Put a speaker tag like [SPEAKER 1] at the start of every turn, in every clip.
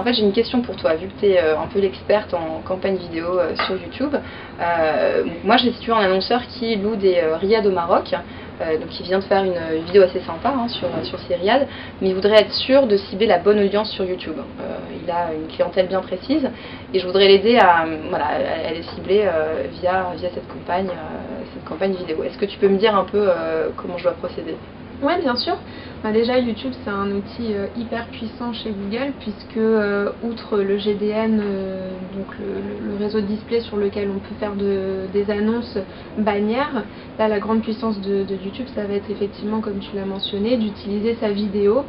[SPEAKER 1] fait, j'ai une question pour toi, vu que tu es un peu l'experte en campagne vidéo sur YouTube. Moi, j'ai situé un annonceur qui loue des riads au Maroc. Donc il vient de faire une vidéo assez sympa sur ces riads, mais il voudrait être sûr de cibler la bonne audience sur YouTube. Il a une clientèle bien précise et je voudrais l'aider à les cibler via cette campagne vidéo. Est-ce que tu peux me dire un peu comment je dois procéder?
[SPEAKER 2] Oui, bien sûr. Déjà, YouTube, c'est un outil hyper puissant chez Google, puisque outre le GDN, donc le réseau de display sur lequel on peut faire des annonces bannières, là, la grande puissance de YouTube, ça va être effectivement, comme tu l'as mentionné, d'utiliser sa vidéo.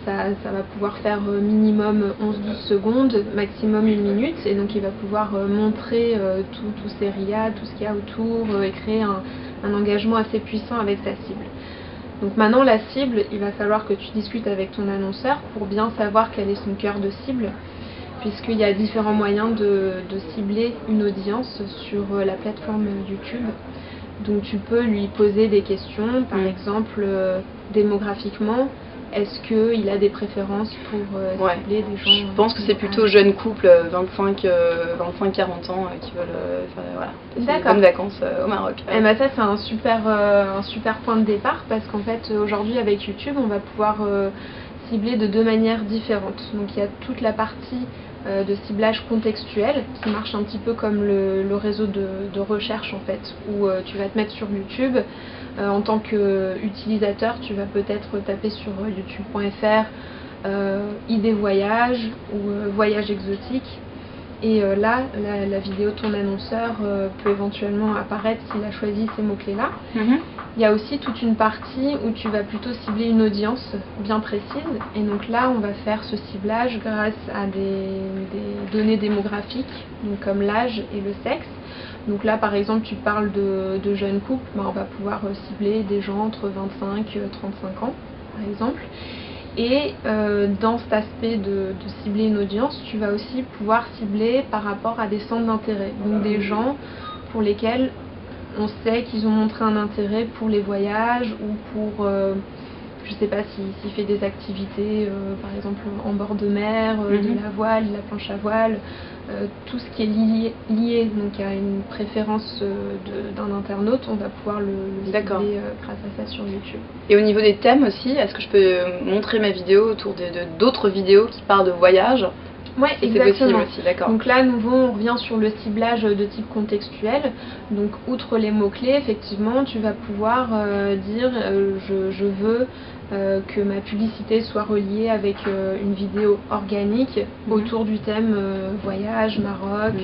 [SPEAKER 2] Ça va pouvoir faire minimum 11-12 secondes, maximum 1 minute, et donc il va pouvoir montrer tous ces riads, tout ce qu'il y a autour, et créer un engagement assez puissant avec sa cible. Donc maintenant, la cible, il va falloir que tu discutes avec ton annonceur pour bien savoir quel est son cœur de cible, puisqu'il y a différents moyens de cibler une audience sur la plateforme YouTube. Donc tu peux lui poser des questions, par exemple, démographiquement, est-ce qu'il a des préférences pour cibler des gens?
[SPEAKER 1] Je pense que c'est plutôt jeunes couples, 25-40 ans, qui veulent faire des bonnes vacances au Maroc.
[SPEAKER 2] Et bah ça, c'est un super point de départ, parce qu'en fait, aujourd'hui, avec YouTube, on va pouvoir cibler de 2 manières différentes. Donc il y a toute la partie de ciblage contextuel qui marche un petit peu comme le réseau de recherche, en fait, où tu vas te mettre sur YouTube. En tant qu'utilisateur, tu vas peut-être taper sur youtube.fr idées voyage ou voyage exotique, et là la vidéo de ton annonceur peut éventuellement apparaître s'il a choisi ces mots-clés là. Il y a aussi toute une partie où tu vas plutôt cibler une audience bien précise, et donc là on va faire ce ciblage grâce à des données démographiques, donc comme l'âge et le sexe. Donc là, par exemple, tu parles de jeunes couples, on va pouvoir cibler des gens entre 25 et 35 ans, par exemple. Et dans cet aspect de cibler une audience, tu vas aussi pouvoir cibler par rapport à des centres d'intérêt. Donc des gens pour lesquels on sait qu'ils ont montré un intérêt pour les voyages ou pour, je sais pas, s'il fait des activités, par exemple en bord de mer, de la voile, de la planche à voile, tout ce qui est lié donc à une préférence d'un internaute, on va pouvoir le cibler grâce à ça sur YouTube.
[SPEAKER 1] Et au niveau des thèmes aussi, est-ce que je peux montrer ma vidéo autour d'autres vidéos qui parlent de voyage?
[SPEAKER 2] Oui, exactement.
[SPEAKER 1] C'est possible aussi, d'accord.
[SPEAKER 2] Donc là, à nouveau, on revient sur le ciblage de type contextuel. Donc, outre les mots-clés, effectivement, tu vas pouvoir dire je veux que ma publicité soit reliée avec une vidéo organique autour du thème voyage, Maroc.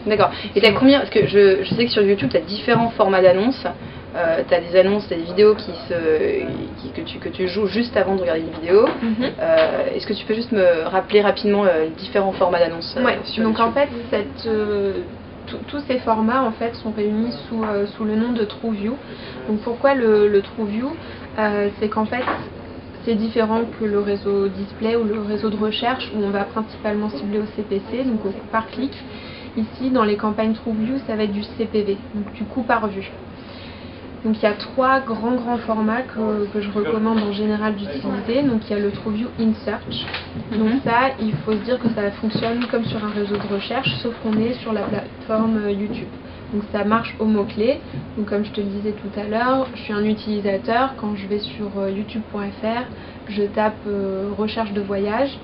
[SPEAKER 1] D'accord. Et tu as combien? Parce que je sais que sur YouTube, tu as différents formats d'annonces. Tu as des annonces, des vidéos que tu joues juste avant de regarder une vidéo. Est-ce que tu peux juste me rappeler rapidement les différents formats d'annonces sur
[SPEAKER 2] donc
[SPEAKER 1] YouTube?
[SPEAKER 2] En fait, tous ces formats en fait sont réunis sous le nom de TrueView. Donc pourquoi le TrueView? C'est qu'en fait c'est différent que le réseau display ou le réseau de recherche où on va principalement cibler au CPC, donc au coût par clic. Ici dans les campagnes TrueView, ça va être du CPV, donc du coût par vue. Donc il y a 3 grands formats que je recommande en général d'utiliser. Donc il y a le TrueView InSearch. Donc ça, il faut se dire que ça fonctionne comme sur un réseau de recherche, sauf qu'on est sur la plateforme YouTube. Donc ça marche au mot-clé. Donc comme je te le disais tout à l'heure, je suis un utilisateur. Quand je vais sur youtube.fr, je tape recherche de voyage.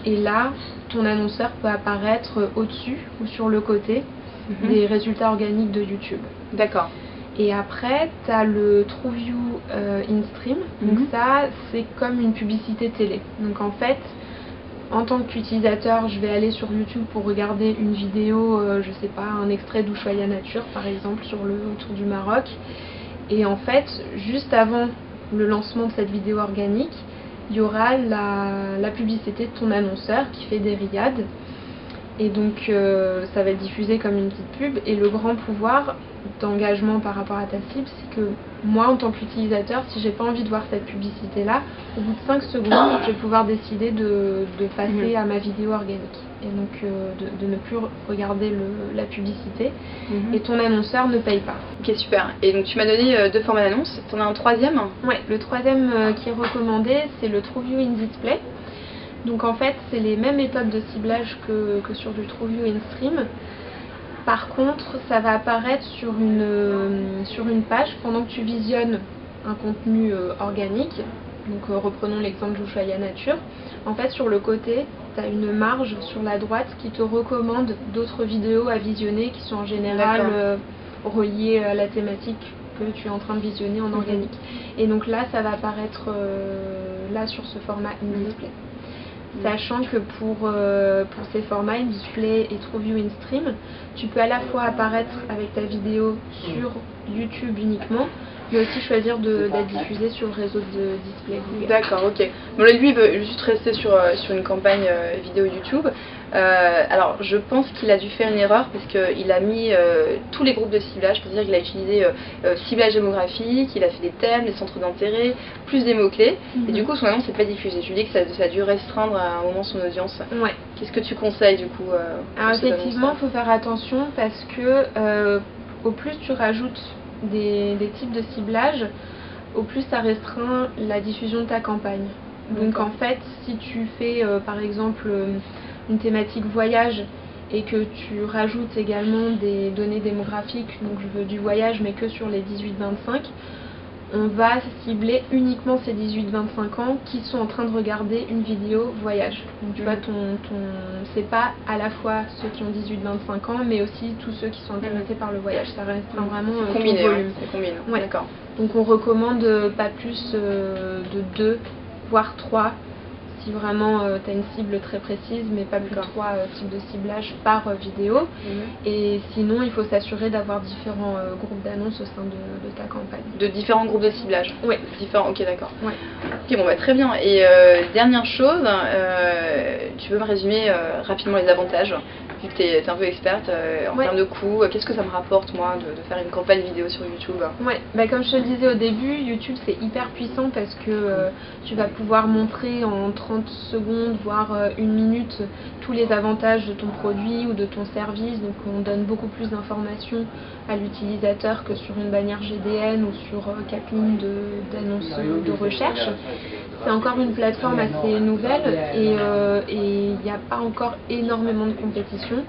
[SPEAKER 2] Et là, ton annonceur peut apparaître au-dessus ou sur le côté des résultats organiques de YouTube.
[SPEAKER 1] D'accord.
[SPEAKER 2] Et après, tu as le TrueView InStream. Donc ça, c'est comme une publicité télé. Donc en fait, en tant qu'utilisateur, je vais aller sur YouTube pour regarder une vidéo, je sais pas, un extrait d'Ushuaïa Nature, par exemple, autour du Maroc. Et en fait, juste avant le lancement de cette vidéo organique, il y aura la publicité de ton annonceur qui fait des riads. Et donc ça va être diffusé comme une petite pub. Et le grand pouvoir d'engagement par rapport à ta cible, c'est que moi en tant qu'utilisateur, si j'ai pas envie de voir cette publicité là, au bout de 5 secondes, je vais pouvoir décider de passer à ma vidéo organique. Et donc de ne plus regarder la publicité. Et ton annonceur ne paye pas.
[SPEAKER 1] Ok, super. Et donc tu m'as donné 2 formats d'annonces. Tu en as un troisième?
[SPEAKER 2] Ouais, le troisième qui est recommandé, c'est le TrueView InDisplay. Donc en fait, c'est les mêmes méthodes de ciblage que sur du TrueView InStream. Par contre, ça va apparaître sur une page pendant que tu visionnes un contenu organique. Donc reprenons l'exemple d'Ushuaïa Nature. En fait, sur le côté, tu as une marge sur la droite qui te recommande d'autres vidéos à visionner qui sont en général reliées à la thématique que tu es en train de visionner en organique. Et donc là, ça va apparaître là sur ce format InDisplay. Sachant que pour ces formats InDisplay et TrueView InStream, tu peux à la fois apparaître avec ta vidéo sur YouTube uniquement, mais aussi choisir d'être diffusé sur le réseau de display Google.
[SPEAKER 1] D'accord, ok. Bon, là, lui, il veut juste rester sur une campagne vidéo YouTube. Alors, je pense qu'il a dû faire une erreur parce qu'il a mis tous les groupes de ciblage, c'est-à-dire qu'il a utilisé ciblage démographique, il a fait des thèmes, des centres d'intérêt, plus des mots-clés. Et du coup, son annonce n'est pas diffusée. Je lui dis que ça a dû restreindre à un moment son audience.
[SPEAKER 2] Ouais.
[SPEAKER 1] Qu'est-ce que tu conseilles du coup
[SPEAKER 2] Alors, effectivement, il faut faire attention parce que au plus tu rajoutes des types de ciblage, au plus ça restreint la diffusion de ta campagne. Donc en fait, si tu fais par exemple une thématique voyage et que tu rajoutes également des données démographiques, donc je veux du voyage mais que sur les 18-25, on va cibler uniquement ces 18-25 ans qui sont en train de regarder une vidéo voyage. Donc tu vois, c'est pas à la fois ceux qui ont 18-25 ans, mais aussi tous ceux qui sont intéressés par le voyage. Ça reste vraiment
[SPEAKER 1] combiné,
[SPEAKER 2] volume.
[SPEAKER 1] C'est combiné.
[SPEAKER 2] Ouais.
[SPEAKER 1] D'accord.
[SPEAKER 2] Donc on recommande pas plus de 2, voire 3, si vraiment tu as une cible très précise, mais pas plus de 3 types de ciblage par vidéo. Et sinon, il faut s'assurer d'avoir différents groupes d'annonces au sein de ta campagne.
[SPEAKER 1] De différents groupes de ciblage.
[SPEAKER 2] Oui.
[SPEAKER 1] Différents, ok, d'accord.
[SPEAKER 2] Ouais.
[SPEAKER 1] Ok, bon, bah, très bien. Et dernière chose, tu peux me résumer rapidement les avantages, vu que tu es un peu experte en termes de coûts. Qu'est-ce que ça me rapporte, moi, de faire une campagne vidéo sur YouTube?
[SPEAKER 2] Ouais, bah, comme je te le disais au début, YouTube c'est hyper puissant parce que tu vas pouvoir montrer en 30 secondes, voire 1 minute, tous les avantages de ton produit ou de ton service. Donc on donne beaucoup plus d'informations à l'utilisateur que sur une bannière GDN ou sur 4 lignes d'annonces de recherche. C'est encore une plateforme assez nouvelle et il n'y a pas encore énormément de compétition.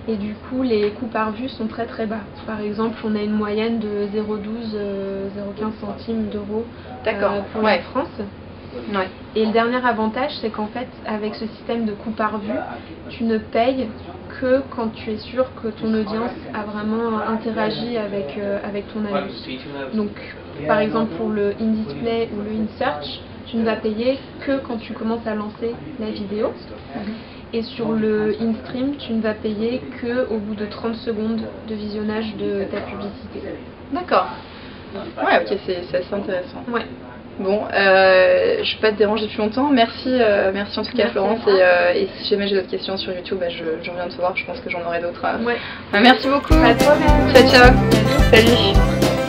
[SPEAKER 2] Et du coup, les coûts par vue sont très très bas. Par exemple, on a une moyenne de 0,12-0,15 centimes d'euros pour la France.
[SPEAKER 1] Ouais.
[SPEAKER 2] Et le dernier avantage, c'est qu'en fait, avec ce système de coût par vue, tu ne payes que quand tu es sûr que ton audience a vraiment interagi avec ton annonce. Donc, par exemple, pour le InDisplay ou le InSearch, tu ne vas payer que quand tu commences à lancer la vidéo. Et sur le InStream, tu ne vas payer qu'au bout de 30 secondes de visionnage de ta publicité.
[SPEAKER 1] D'accord. Ouais, ok, c'est assez intéressant.
[SPEAKER 2] Ouais.
[SPEAKER 1] Bon, je ne vais pas te déranger plus longtemps. Merci en tout cas Florence. Et si jamais j'ai d'autres questions sur YouTube, je reviens te voir. Je pense que j'en aurai d'autres.
[SPEAKER 2] Ouais.
[SPEAKER 1] Merci beaucoup.
[SPEAKER 2] À toi,
[SPEAKER 1] ciao. Salut.